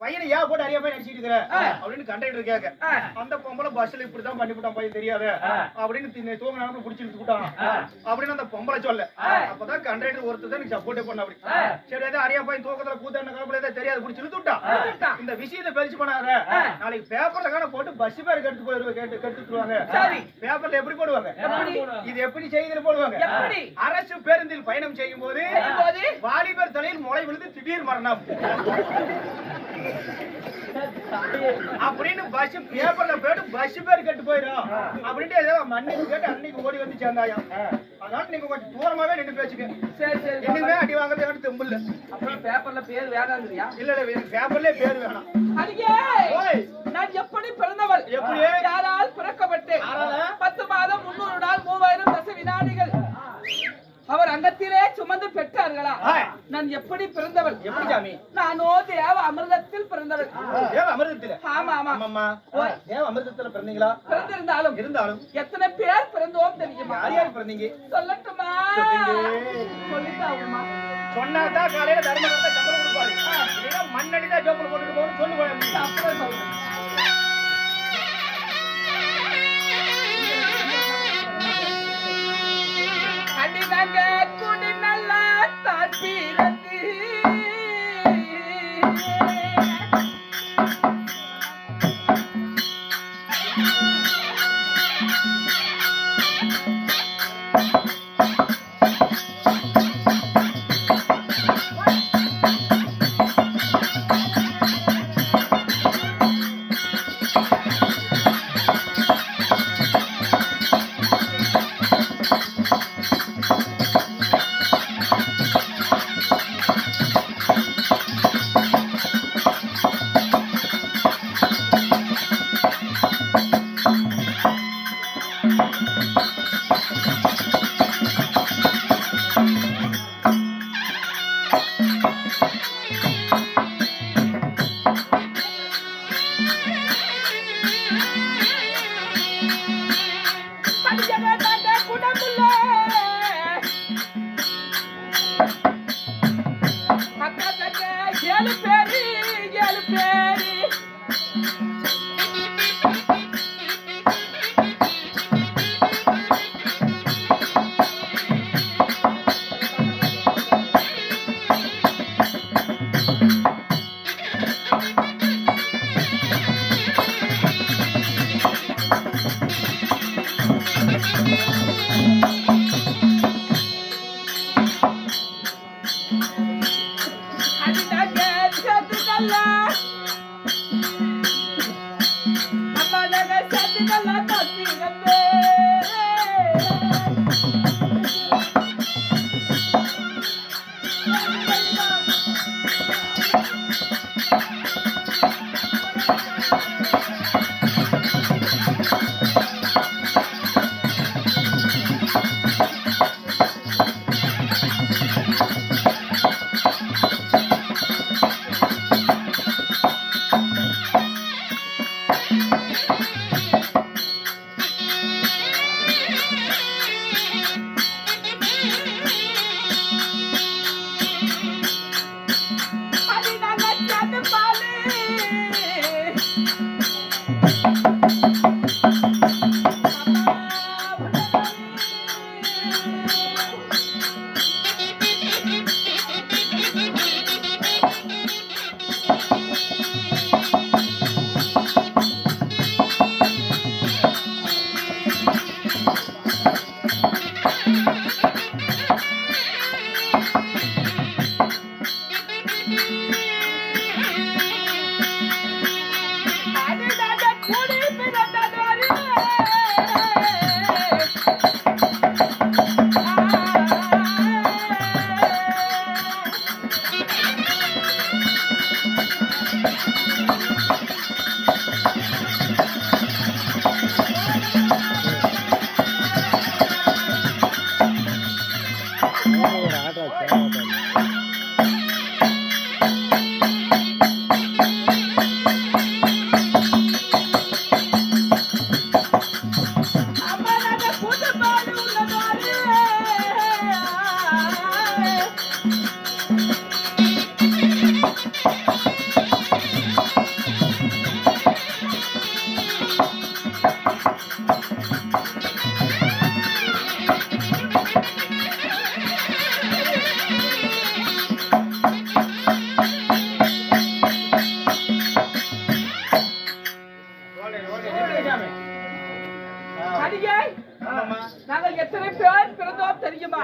பையனை ஏன் போட்டு அறியாம நடிச்சிட்டு இருக்கிற அப்படின்னு கண்டக்டர் கேட்க, அந்த பொம்பளை பஸ்ல இப்படிதான் பண்ணிவிட்டான் பையன் தெரியாத அப்படின்னு தூங்கினாலும் பிடிச்சிட்டு விட்டான் அப்படின்னு அந்த பொம்பளை சொல்ல. அப்பதான் கண்டக்டர் ஒருத்தர் தான் சப்போர்ட்டே பண்ண. அப்படி சரி ஏதோ அறியா பையன் தூக்கத்துல கூத்தாண்ட காலப்பட ஏதோ தெரியாது பிடிச்சிட்டு விட்டான். இந்த விஷயத்தை பெருசு பண்ணாத, நாளைக்கு பேப்பர்ல காண போட்டு பஸ் பேர் கெடுத்து போயிருவாங்க, கெடுத்துருவாங்க. பேப்பர்ல எப்படி போடுவாங்க, இது எப்படி செய்தியில போடுவாங்க. அரசு பேருந்தில் பயணம் செய்யும் போது வாலிபர் தலையில் முளை விழுந்து திடீர் மரணம் அப்படின்னு பஸ் பேப்பர்ல போயிட்டு பஸ் பேர் கெட்டு போயிடும் அப்படின்ட்டு ஏதோ மண்ணுக்கு கேட்டு அன்னைக்கு ஓடி வந்து சேர்ந்தாயம். அதனால நீங்க கொஞ்சம் தூரமாவே நின்று பேசுங்க. சரி சரி, இன்னுமே அடி வாங்குறது தெம்பு இல்ல. அப்புறம் பேப்பர்ல பேர் வேணாங்கிறியா? இல்ல இல்ல, பேப்பர்லயே பேர் வேணாம். நான் எப்படி பிறந்தவள், எப்படி யாரால் பிறக்கப்பட்டேன், 10 மாதம் 300 நாள் 3000 தச வினாடிகள் அவர் அங்கத்திலே சுமந்து பெற்றார்களா? நான் எப்படி பிறந்தவள்? எப்படி சாமி? நானோ தேவ அமிர்தத்தில் பிறந்தவள். தேவ அமிர்தத்தில்? ஆமா ஆமா அம்மா, தேவ அமிர்தத்துல பிறந்தீங்களா? பிறந்திருந்தாலும் இருந்தாலும் எத்தனை பேர் பிறந்தோம் தெரியுமா? யார் யார் பிறந்தீங்க சொல்லட்டுமா? சொல்லிட்டாங்கம்மா. சொன்னாதான் காலையில தர்மகர்த்தா சம்பளம் கொடுப்பாரு, இல்லைன்னா மண்ணடிதான் ஜோப்பல் போட்டுட்டு போகணும்னு சொல்லுவாங்க. அப்புறம் சொல்லுங்க. அடிதாங்க குடி நல்லா தாழ்பீரந்து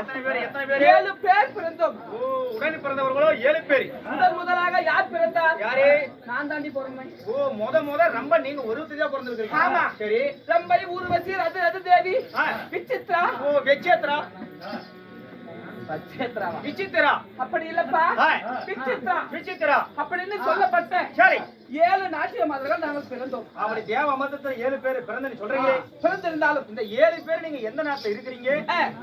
எத்தனை பேர் 7 பேர் பிறந்தோம். உடனே பிறந்தவர்களோ 7 பேர். முதலாக யார் பிறந்தார்? யாரு? நான் தாண்டி பிறந்தேன். முத ரொம்ப நீங்க ஒருத்தரா பிறந்திருக்கீங்க. ஆமா. சரி. ரம்பை, ஊர்வசி, ரது தேவி, விசித்ரா. வெச்சேத்ரா. விசித்ரா அப்படி இல்லப்பா, விசித்ரா அப்படின்னு சொல்லப்பட்ட சரி 7 நாட்டிய மாதர்கள் நாங்கள் பிறந்தோம். அப்படி தேவ அமர்த்தத்துல 7 பேர் பிறந்தன்னு சொல்றீங்க. பிறந்திருந்தாலும் இந்த 7 பேர் நீங்க எந்த நாட்டுல இருக்கிறீங்க?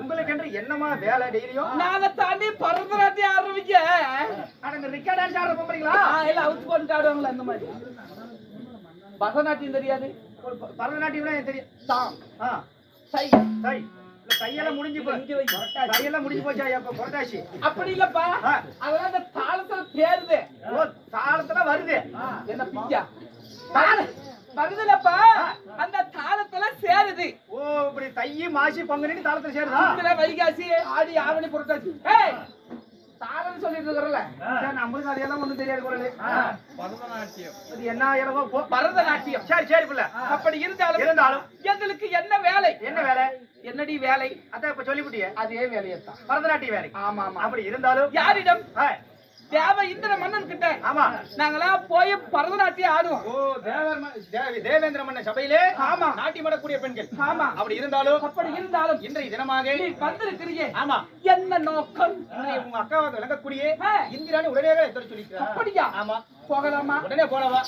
உங்களுக்கு என்று என்னமா வேலை டெய்லியும்? நாங்க தாண்டி பரதநாட்டியம் ஆரம்பிக்க இந்த ரிக்கார்ட் டான்ஸ் ஆட போறீங்களா? இல்ல அவுட் போட்டு ஆடுவாங்களா அந்த மாதிரி. பரதநாட்டியம் தெரியாது. பரதநாட்டியம் எனக்கு தெரியும். சை சை கையெல்லாம் முடிஞ்சு கையெல்லாம் முடிஞ்சு போச்சா? எப்ப புரட்டாசி? அப்படி இல்லப்பா, அதெல்லாம் அந்த தாளத்துல பேருது. தாளத்துல வருது. என்ன பிஞ்சா வருதுலப்பா, அந்த தாளத்துல சேருது. இப்படி தை மாசி பங்குனி தாளத்துல சேருதா? வைகாசி, ஆடி, ஆவணி, புரட்டாசி தாளம் சொல்லிட்டு இருக்கிறல. நம்மளுக்கு அதெல்லாம் ஒண்ணும் தெரியாது. பரதநாட்டியம் என்ன இலவோ பரதநாட்டியம். சரி சரி பிள்ளை. அப்படி இருந்தாலும் எங்களுக்கு என்ன வேலை? என்ன வேலை? என்னடி வேலை? அதான் இப்ப சொல்லிவிட்டியே, அதே வேலையத்தான், பரதநாட்டிய வேலை. ஆமா ஆமா. அப்படி இருந்தாலும் யாரிடம்? தேவ இந்திர மன்னன் கிட்ட. ஆமா, நாங்களாம் போய் பரதநாட்டியம் ஆடுவோம். தேவேந்திர மன்னன் சபையிலே ஆமா நாட்டியமாடக்கூடிய பெண்கள். ஆமா. அப்படி இருந்தாலும் இன்றைய தினமாக நீ வந்திருக்கிறீங்க. ஆமா. என்ன நோக்கம்? உங்க அக்காவை விளங்கக்கூடிய இந்திராணி உடனே எடுத்து சொல்லிக்கிறார். அப்படியா? ஆமா. போகலாமா? உடனே போலவா?